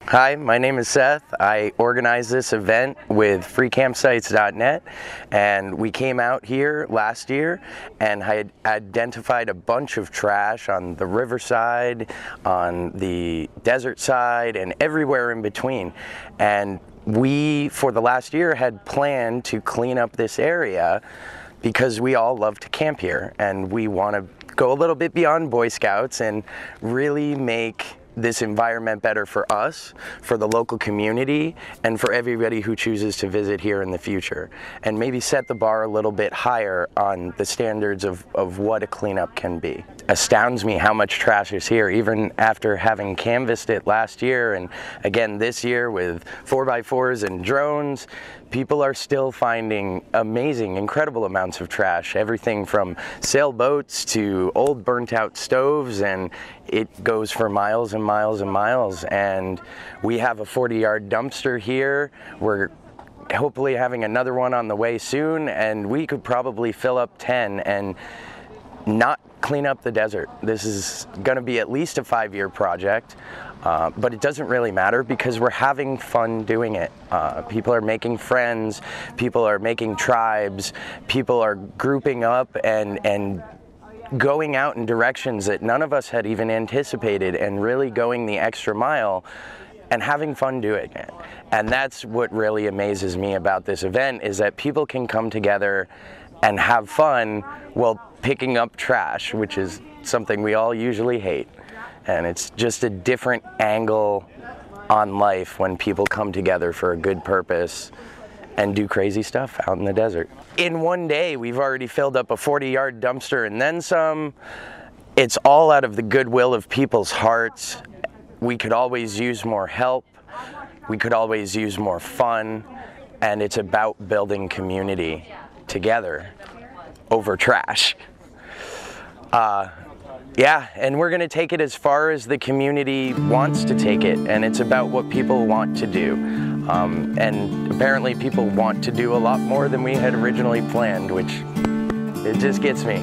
Hi, my name is Seth. I organized this event with freecampsites.net, and we came out here last year and had identified a bunch of trash on the riverside, on the desert side, and everywhere in between. And we, for the last year, had planned to clean up this area because we all love to camp here, and we want to go a little bit beyond Boy Scouts and really make this environment better for us, for the local community, and for everybody who chooses to visit here in the future, and maybe set the bar a little bit higher on the standards of what a cleanup can be. Astounds me how much trash is here, even after having canvassed it last year and again this year with 4x4s and drones. People are still finding amazing, incredible amounts of trash, everything from sailboats to old burnt out stoves, and it goes for miles and miles and miles. And we have a 40-yard dumpster here. We're hopefully having another one on the way soon, and we could probably fill up 10 and not clean up the desert. This is going to be at least a 5-year project, but it doesn't really matter because we're having fun doing it. People are making friends, people are making tribes, people are grouping up and going out in directions that none of us had even anticipated, and really going the extra mile and having fun doing it. And that's what really amazes me about this event, is that people can come together and have fun while picking up trash, which is something we all usually hate. And it's just a different angle on life when people come together for a good purpose and do crazy stuff out in the desert. In one day, we've already filled up a 40-yard dumpster and then some. It's all out of the goodwill of people's hearts. We could always use more help. We could always use more fun. And it's about building community together over trash. Yeah, and we're gonna take it as far as the community wants to take it, and it's about what people want to do. And apparently people want to do a lot more than we had originally planned, which it just gets me.